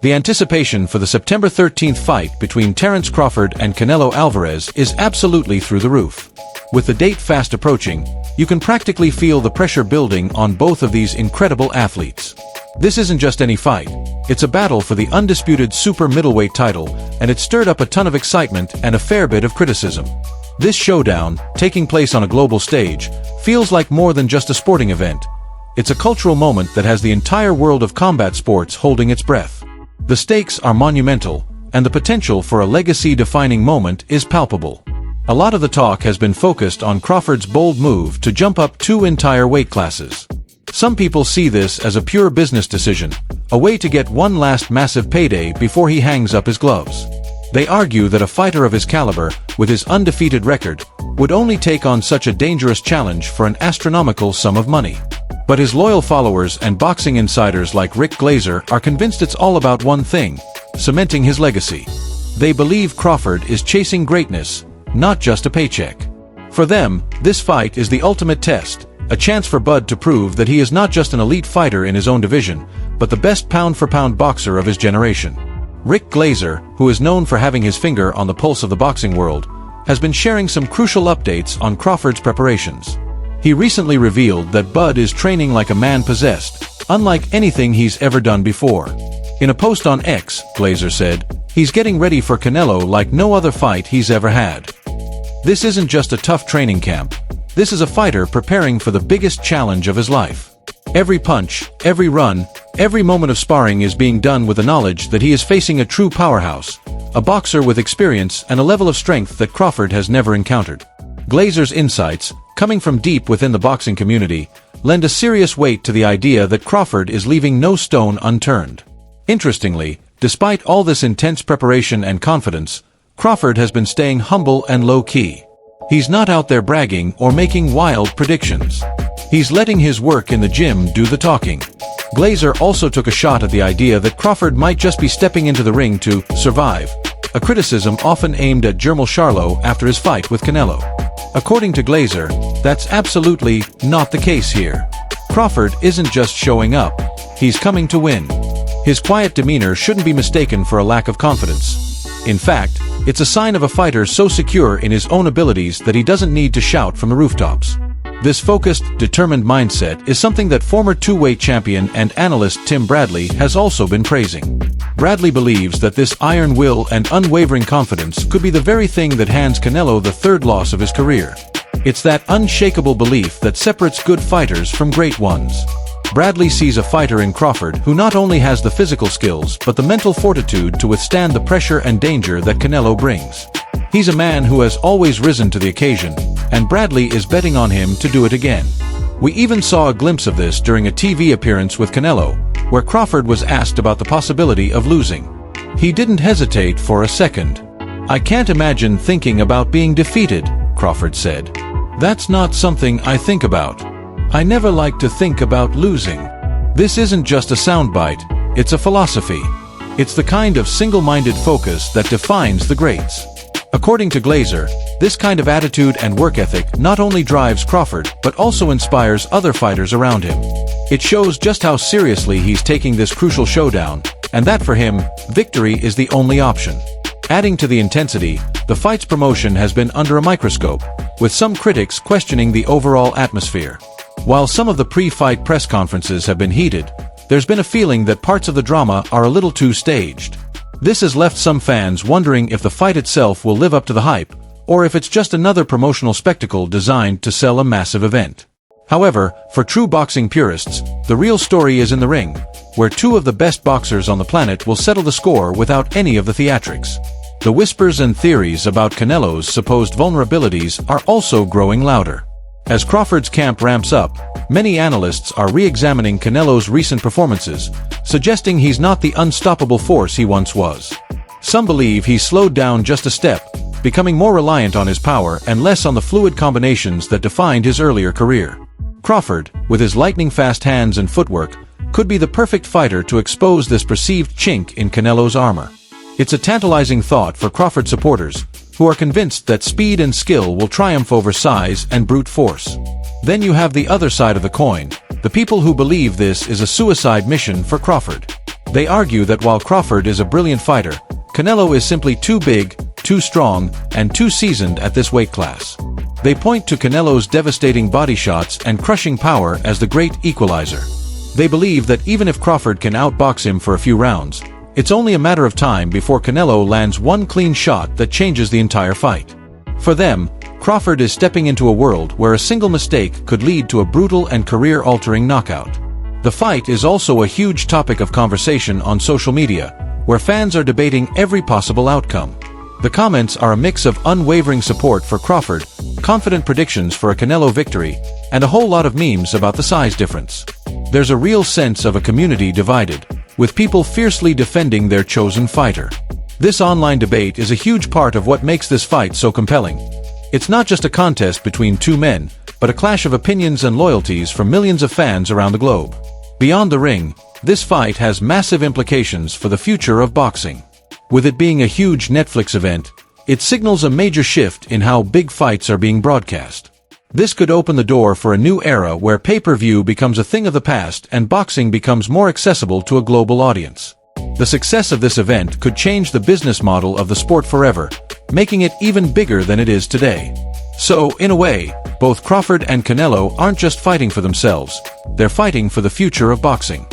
The anticipation for the September 13th fight between Terence Crawford and Canelo Alvarez is absolutely through the roof. With the date fast approaching, you can practically feel the pressure building on both of these incredible athletes. This isn't just any fight, it's a battle for the undisputed super middleweight title, and it stirred up a ton of excitement and a fair bit of criticism. This showdown, taking place on a global stage, feels like more than just a sporting event. It's a cultural moment that has the entire world of combat sports holding its breath. The stakes are monumental, and the potential for a legacy-defining moment is palpable. A lot of the talk has been focused on Crawford's bold move to jump up 2 entire weight classes. Some people see this as a pure business decision, a way to get one last massive payday before he hangs up his gloves. They argue that a fighter of his caliber, with his undefeated record, would only take on such a dangerous challenge for an astronomical sum of money. But his loyal followers and boxing insiders like Rick Glazer are convinced it's all about one thing: cementing his legacy. They believe Crawford is chasing greatness, not just a paycheck. For them, this fight is the ultimate test, a chance for Bud to prove that he is not just an elite fighter in his own division, but the best pound-for-pound boxer of his generation. Rick Glazer, who is known for having his finger on the pulse of the boxing world, has been sharing some crucial updates on Crawford's preparations. He recently revealed that Bud is training like a man possessed, unlike anything he's ever done before. In a post on X, Glazer said, "He's getting ready for Canelo like no other fight he's ever had. This isn't just a tough training camp. This is a fighter preparing for the biggest challenge of his life. Every punch, every run, every moment of sparring is being done with the knowledge that he is facing a true powerhouse, a boxer with experience and a level of strength that Crawford has never encountered." Glazer's insights, coming from deep within the boxing community, lend a serious weight to the idea that Crawford is leaving no stone unturned. Interestingly, despite all this intense preparation and confidence, Crawford has been staying humble and low-key. He's not out there bragging or making wild predictions. He's letting his work in the gym do the talking. Glazer also took a shot at the idea that Crawford might just be stepping into the ring to survive, a criticism often aimed at Jermall Charlo after his fight with Canelo. According to Glazer, that's absolutely not the case here. Crawford isn't just showing up, he's coming to win. His quiet demeanor shouldn't be mistaken for a lack of confidence. In fact, it's a sign of a fighter so secure in his own abilities that he doesn't need to shout from the rooftops. This focused, determined mindset is something that former two-weight champion and analyst Tim Bradley has also been praising. Bradley believes that this iron will and unwavering confidence could be the very thing that hands Canelo the 3rd loss of his career. It's that unshakable belief that separates good fighters from great ones. Bradley sees a fighter in Crawford who not only has the physical skills but the mental fortitude to withstand the pressure and danger that Canelo brings. He's a man who has always risen to the occasion, and Bradley is betting on him to do it again. We even saw a glimpse of this during a TV appearance with Canelo, where Crawford was asked about the possibility of losing. He didn't hesitate for a second. "I can't imagine thinking about being defeated," Crawford said. "That's not something I think about. I never like to think about losing." This isn't just a soundbite, it's a philosophy. It's the kind of single-minded focus that defines the greats. According to Glazer, this kind of attitude and work ethic not only drives Crawford but also inspires other fighters around him. It shows just how seriously he's taking this crucial showdown, and that for him, victory is the only option. Adding to the intensity, the fight's promotion has been under a microscope, with some critics questioning the overall atmosphere. While some of the pre-fight press conferences have been heated, there's been a feeling that parts of the drama are a little too staged. This has left some fans wondering if the fight itself will live up to the hype, or if it's just another promotional spectacle designed to sell a massive event. However, for true boxing purists, the real story is in the ring, where 2 of the best boxers on the planet will settle the score without any of the theatrics. The whispers and theories about Canelo's supposed vulnerabilities are also growing louder. As Crawford's camp ramps up, many analysts are re-examining Canelo's recent performances, suggesting he's not the unstoppable force he once was. Some believe he's slowed down just a step, becoming more reliant on his power and less on the fluid combinations that defined his earlier career. Crawford, with his lightning-fast hands and footwork, could be the perfect fighter to expose this perceived chink in Canelo's armor. It's a tantalizing thought for Crawford supporters, who are convinced that speed and skill will triumph over size and brute force. Then you have the other side of the coin, the people who believe this is a suicide mission for Crawford. They argue that while Crawford is a brilliant fighter, Canelo is simply too big, too strong, and too seasoned at this weight class. They point to Canelo's devastating body shots and crushing power as the great equalizer. They believe that even if Crawford can outbox him for a few rounds, it's only a matter of time before Canelo lands one clean shot that changes the entire fight. For them, Crawford is stepping into a world where a single mistake could lead to a brutal and career-altering knockout. The fight is also a huge topic of conversation on social media, where fans are debating every possible outcome. The comments are a mix of unwavering support for Crawford, confident predictions for a Canelo victory, and a whole lot of memes about the size difference. There's a real sense of a community divided, with people fiercely defending their chosen fighter. This online debate is a huge part of what makes this fight so compelling. It's not just a contest between two men, but a clash of opinions and loyalties from millions of fans around the globe. Beyond the ring, this fight has massive implications for the future of boxing. With it being a huge Netflix event, it signals a major shift in how big fights are being broadcast. This could open the door for a new era where pay-per-view becomes a thing of the past and boxing becomes more accessible to a global audience. The success of this event could change the business model of the sport forever, making it even bigger than it is today. So, in a way, both Crawford and Canelo aren't just fighting for themselves, they're fighting for the future of boxing.